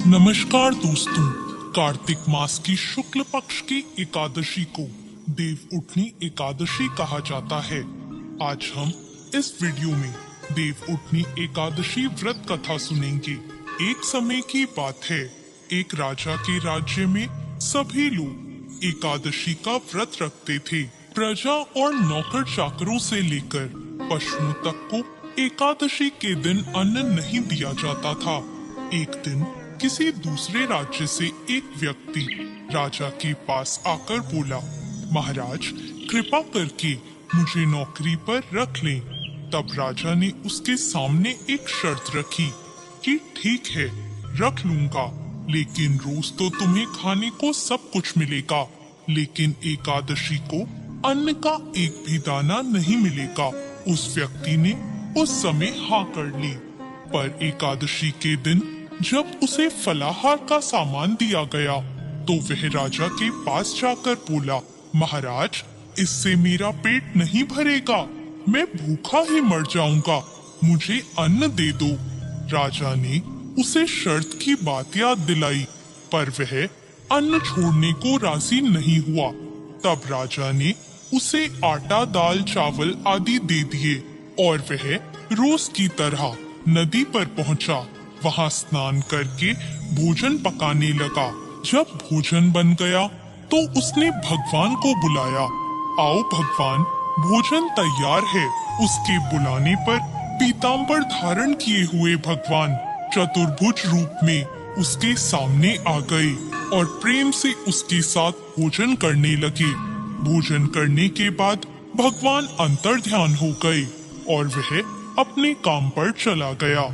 नमस्कार दोस्तों, कार्तिक मास की शुक्ल पक्ष की एकादशी को देव उठनी एकादशी कहा जाता है। आज हम इस वीडियो में देव उठनी एकादशी व्रत कथा सुनेंगे। एक समय की बात है, एक राजा के राज्य में सभी लोग एकादशी का व्रत रखते थे। प्रजा और नौकर चाकरों से लेकर पशुओं तक को एकादशी के दिन अन्न नहीं दिया जाता था। एक दिन किसी दूसरे राज्य से एक व्यक्ति राजा के पास आकर बोला, महाराज कृपा करके मुझे नौकरी पर रख लें। तब राजा ने उसके सामने एक शर्त रखी कि ठीक है रख लूंगा, लेकिन रोज तो तुम्हें खाने को सब कुछ मिलेगा, लेकिन एकादशी को अन्न का एक भी दाना नहीं मिलेगा। उस व्यक्ति ने उस समय हाँ कर ली। पर एकादशी के दिन जब उसे फलाहार का सामान दिया गया तो वह राजा के पास जाकर बोला, महाराज इससे मेरा पेट नहीं भरेगा, मैं भूखा ही मर जाऊंगा, मुझे अन्न दे दो। राजा ने उसे शर्त की बात याद दिलाई, पर वह अन्न छोड़ने को राजी नहीं हुआ। तब राजा ने उसे आटा दाल चावल आदि दे दिए और वह रोज की तरह नदी पर पहुंचा। वहां स्नान करके भोजन पकाने लगा। जब भोजन बन गया तो उसने भगवान को बुलाया, आओ भगवान भोजन तैयार है। उसके बुलाने पर पीताम्बर धारण किए हुए भगवान चतुर्भुज रूप में उसके सामने आ गए और प्रेम से उसके साथ भोजन करने लगे। भोजन करने के बाद भगवान अंतर्ध्यान हो गए और वह अपने काम पर चला गया।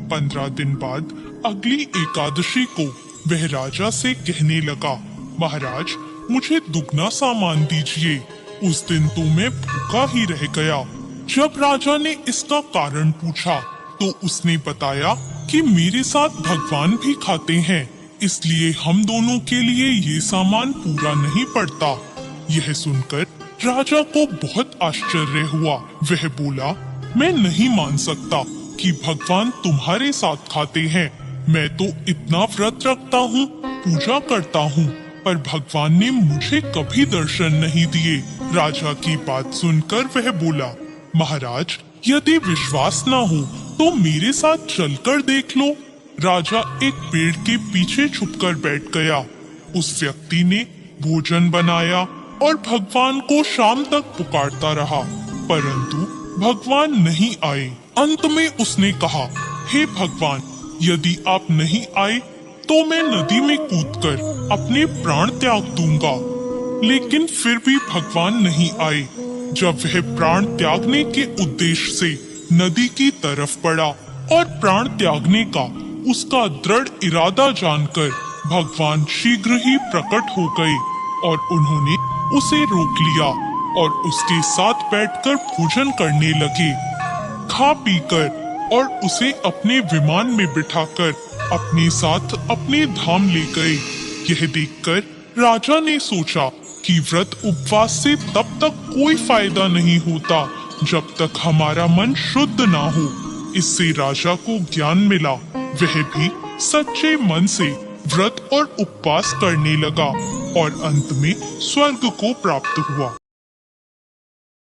15 दिन बाद अगली एकादशी को वह राजा से कहने लगा, महाराज मुझे दुगना सामान दीजिए। उस दिन तो मैं भूखा ही रह गया। जब राजा ने इसका कारण पूछा तो उसने बताया कि मेरे साथ भगवान भी खाते हैं, इसलिए हम दोनों के लिए ये सामान पूरा नहीं पड़ता। यह सुनकर राजा को बहुत आश्चर्य हुआ। वह बोला, मैं नहीं मान सकता कि भगवान तुम्हारे साथ खाते हैं। मैं तो इतना व्रत रखता हूँ, पूजा करता हूँ, पर भगवान ने मुझे कभी दर्शन नहीं दिए। राजा की बात सुनकर वह बोला, महाराज यदि विश्वास न हो तो मेरे साथ चलकर देख लो। राजा एक पेड़ के पीछे छुपकर बैठ गया। उस व्यक्ति ने भोजन बनाया और भगवान को शाम तक पुकारता रहा, परंतु भगवान नहीं आए। अंत में उसने कहा, हे भगवान यदि आप नहीं आए तो मैं नदी में कूदकर अपने प्राण त्याग दूंगा। लेकिन फिर भी भगवान नहीं आए। जब वह प्राण त्यागने के उद्देश्य से नदी की तरफ बढ़ा और प्राण त्यागने का उसका दृढ़ इरादा जानकर भगवान शीघ्र ही प्रकट हो गए और उन्होंने उसे रोक लिया और उसके साथ बैठकर भोजन करने लगे। खा पीकर और उसे अपने विमान में बिठाकर अपने साथ अपने धाम ले गए। यह देखकर राजा ने सोचा कि व्रत उपवास से तब तक कोई फायदा नहीं होता जब तक हमारा मन शुद्ध ना हो। इससे राजा को ज्ञान मिला। वह भी सच्चे मन से व्रत और उपवास करने लगा और अंत में स्वर्ग को प्राप्त हुआ।